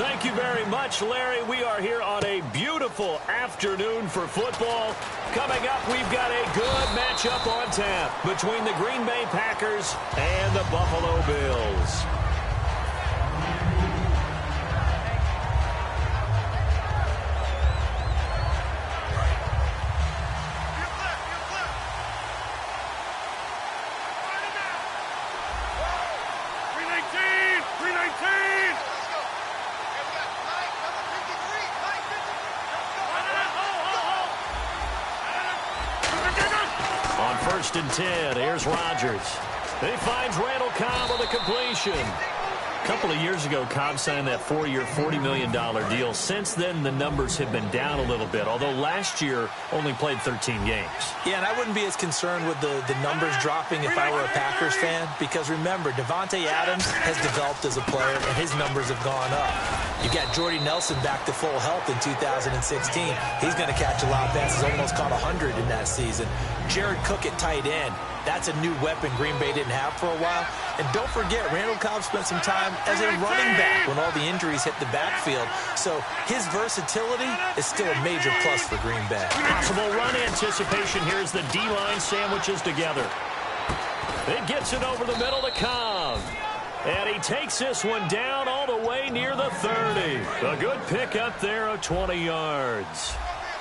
Thank you very much, Larry. We are here on a beautiful afternoon for football. Coming up, we've got a good matchup on tap between the Green Bay Packers and the Buffalo Bills. On 1st and 10, here's Rodgers. He finds Randall Cobb with a completion. A couple of years ago, Cobb signed that 4-year, $40 million deal. Since then, the numbers have been down a little bit, although last year only played 13 games. Yeah, and I wouldn't be as concerned with the numbers dropping if I were a Packers fan, because remember, Devontae Adams has developed as a player, and his numbers have gone up. You got Jordy Nelson back to full health in 2016. He's going to catch a lot of passes, almost caught 100 in that season. Jared Cook at tight end. That's a new weapon Green Bay didn't have for a while. And don't forget, Randall Cobb spent some time as a running back when all the injuries hit the backfield. So his versatility is still a major plus for Green Bay. Possible run anticipation here as the D-line sandwiches together. It gets it over the middle to Cobb. And he takes this one down all the way near the 30. A good pickup there of 20 yards.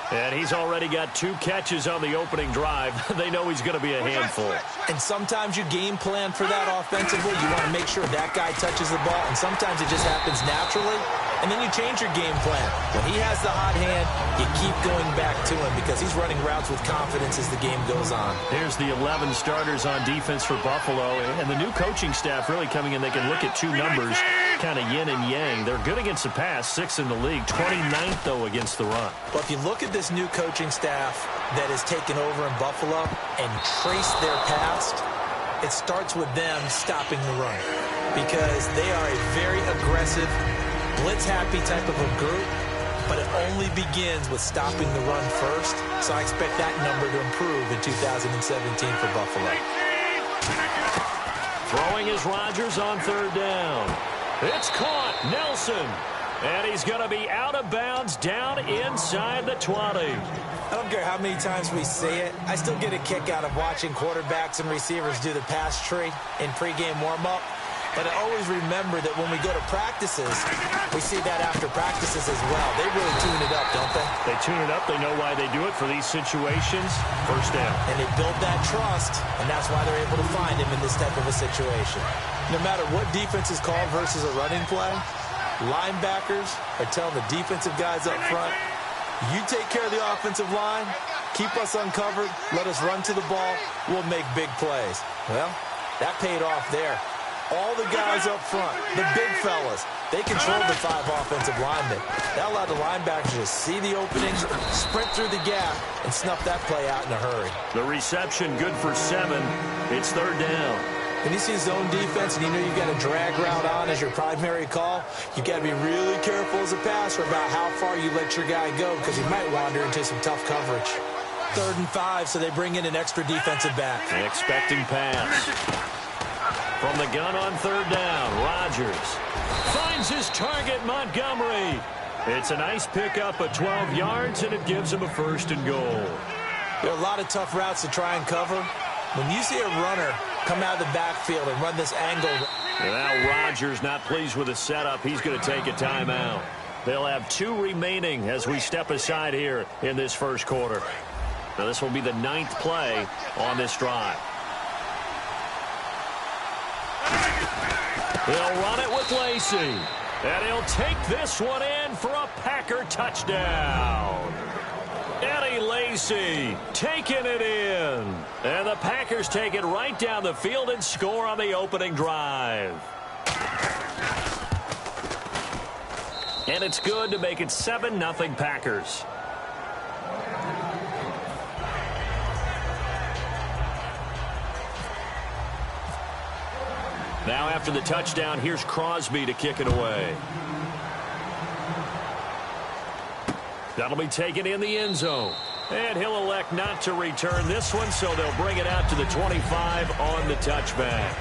And he's already got 2 catches on the opening drive. They know he's going to be a handful. And sometimes you game plan for that offensively. You want to make sure that guy touches the ball, and sometimes it just happens naturally. And then you change your game plan. When he has the hot hand, you keep going back to him because he's running routes with confidence as the game goes on. Here's the 11 starters on defense for Buffalo, and the new coaching staff really coming in. They can look at 2 numbers, kind of yin and yang. They're good against the pass, 6th in the league, 29th, though, against the run. But if you look at this new coaching staff that has taken over in Buffalo and trace their past, it starts with them stopping the run because they are a very aggressive, blitz-happy type of a group, but it only begins with stopping the run first. So I expect that number to improve in 2017 for Buffalo. Throwing is Rodgers on 3rd down. It's caught. Nelson. And he's going to be out of bounds down inside the 20. I don't care how many times we say it. I still get a kick out of watching quarterbacks and receivers do the pass tree in pregame warm-up. But I always remember that when we go to practices, we see that after practices as well. They really tune it up, don't they? They tune it up. They know why they do it for these situations. 1st down. And they build that trust, and that's why they're able to find him in this type of a situation. No matter what defense is called versus a running play, linebackers are telling the defensive guys up front, you take care of the offensive line, keep us uncovered, let us run to the ball, we'll make big plays. Well, that paid off there. All the guys up front, the big fellas, they controlled the 5 offensive linemen. That allowed the linebackers to see the openings, sprint through the gap, and snuff that play out in a hurry. The reception good for 7. It's 3rd down. When you see zone defense and you know you've got a drag route on as your primary call, you've got to be really careful as a passer about how far you let your guy go because he might wander into some tough coverage. 3rd and 5, so they bring in an extra defensive back. An expecting pass. From the gun on 3rd down, Rodgers finds his target, Montgomery. It's a nice pickup of 12 yards, and it gives him a 1st and goal. There are a lot of tough routes to try and cover. When you see a runner come out of the backfield and run this angle. Now Rodgers not pleased with the setup. He's going to take a timeout. They'll have 2 remaining as we step aside here in this 1st quarter. Now this will be the 9th play on this drive. They'll run it with Lacy. And he'll take this one in for a Packer touchdown. Eddie Lacy taking it in. And the Packers take it right down the field and score on the opening drive. And it's good to make it 7-0 Packers. Now after the touchdown, here's Crosby to kick it away. That'll be taken in the end zone. And he'll elect not to return this one, so they'll bring it out to the 25 on the touchback.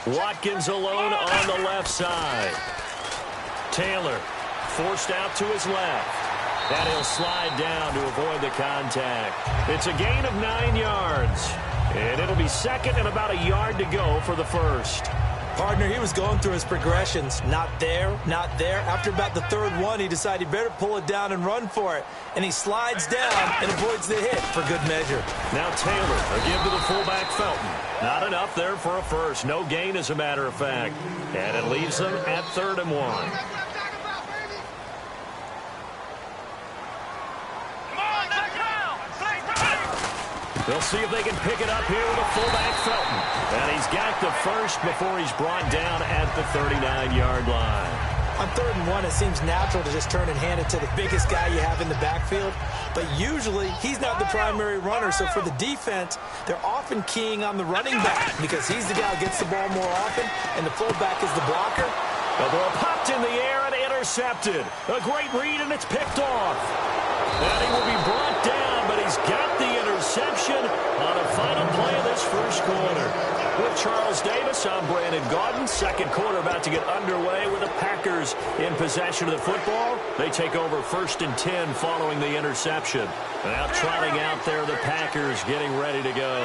Watkins alone on the left side. Taylor forced out to his left. And he'll slide down to avoid the contact. It's a gain of 9 yards. And it'll be second and about a yard to go for the first. Partner, he was going through his progressions. Not there, not there. After about the third one, he decided he better pull it down and run for it. And he slides down and avoids the hit for good measure. Now Taylor, a give to the fullback Felton. Not enough there for a first. No gain, as a matter of fact. And it leaves them at 3rd and 1. They'll see if they can pick it up here with a fullback Felton. And he's got the first before he's brought down at the 39-yard line. On 3rd and 1, it seems natural to just turn and hand it to the biggest guy you have in the backfield. But usually, he's not the primary runner. So for the defense, they're often keying on the running back because he's the guy who gets the ball more often, and the fullback is the blocker. The ball popped in the air and intercepted. A great read, and it's picked off. And he will be brought down, but he's got the interception on a final play of this first quarter. With Charles Davis, I'm Brandon Gaudin. Second quarter about to get underway with the Packers in possession of the football. They take over 1st and 10 following the interception. Now trotting out there, the Packers getting ready to go.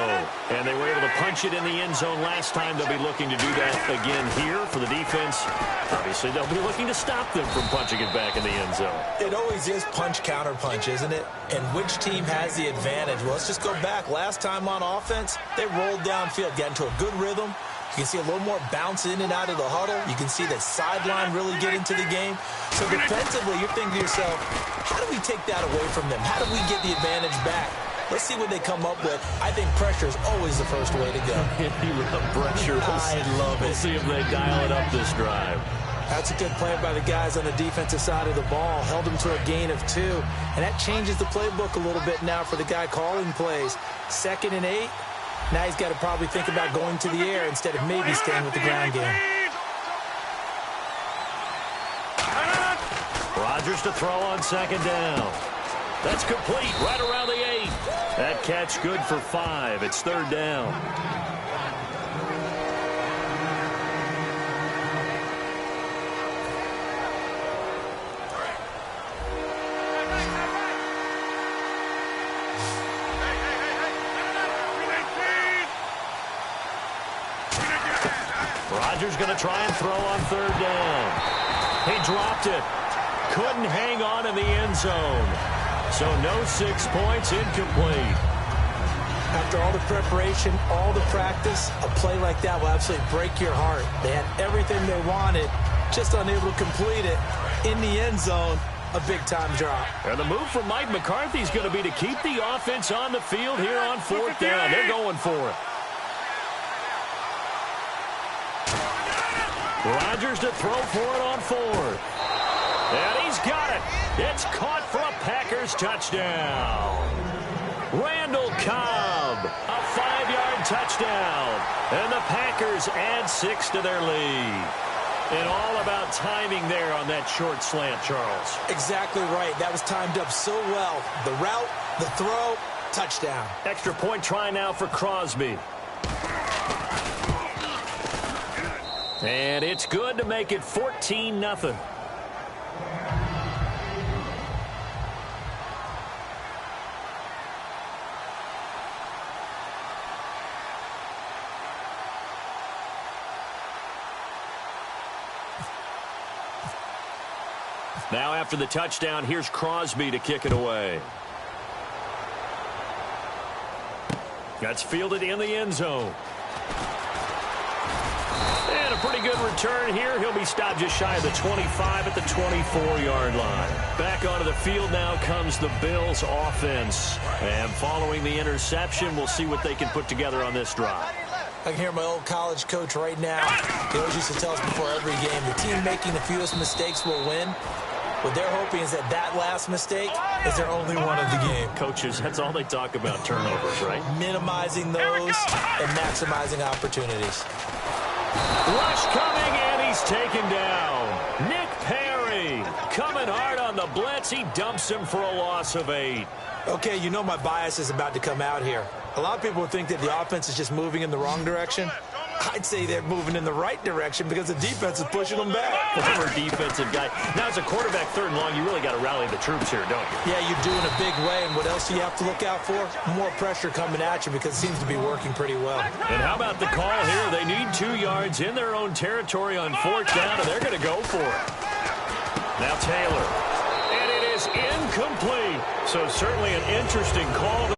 And they were able to punch it in the end zone last time. They'll be looking to do that again here for the defense. Obviously, they'll be looking to stop them from punching it back in the end zone. It always is punch-counter-punch, isn't it? And which team has the advantage? Well, let's just go back. Last time on offense, they rolled downfield, got into a good rhythm. You can see a little more bounce in and out of the huddle. You can see the sideline really get into the game. So defensively, you're thinking to yourself, how do we take that away from them? How do we get the advantage back? Let's see what they come up with. I think pressure is always the first way to go. You love pressure. I love it. We'll see if they dial it up this drive. That's a good play by the guys on the defensive side of the ball. Held them to a gain of 2. And that changes the playbook a little bit now for the guy calling plays. 2nd and 8. Now he's got to probably think about going to the air instead of maybe staying with the ground game. Rodgers to throw on 2nd down. That's complete right around the 8. That catch good for 5. It's 3rd down. Rodgers going to try and throw on 3rd down. He dropped it. Couldn't hang on in the end zone. So no 6 points, incomplete. After all the preparation, all the practice, a play like that will absolutely break your heart. They had everything they wanted, just unable to complete it. In the end zone, a big-time drop. And the move from Mike McCarthy is going to be to keep the offense on the field here on 4th down. They're going for it. Rodgers to throw for it on 4th. And he's got it. It's caught for a Packers touchdown. Randall Cobb, a 5-yard touchdown. And the Packers add 6 to their lead. And all about timing there on that short slant, Charles. Exactly right. That was timed up so well. The route, the throw, touchdown. Extra point try now for Crosby. And it's good to make it 14-0. Now after the touchdown, here's Crosby to kick it away. That's fielded in the end zone. And a pretty good return here. He'll be stopped just shy of the 25 at the 24-yard line. Back onto the field now comes the Bills offense. And following the interception, we'll see what they can put together on this drive. I can hear my old college coach right now. He always used to tell us before every game, the team making the fewest mistakes will win. What they're hoping is that last mistake is their only one of the game. Coaches, that's all they talk about, turnovers, right? Minimizing those and maximizing opportunities. Rush coming, and he's taken down. Nick Perry coming hard on the blitz. He dumps him for a loss of 8. Okay, you know my bias is about to come out here. A lot of people think that the offense is just moving in the wrong direction. I'd say they're moving in the right direction because the defense is pushing them back. Former defensive guy. Now, as a quarterback, 3rd and long, you really got to rally the troops here, don't you? Yeah, you do in a big way. And what else do you have to look out for? More pressure coming at you because it seems to be working pretty well. And how about the call here? They need 2 yards in their own territory on 4th down, and they're going to go for it. Now Taylor. And it is incomplete. So certainly an interesting call there.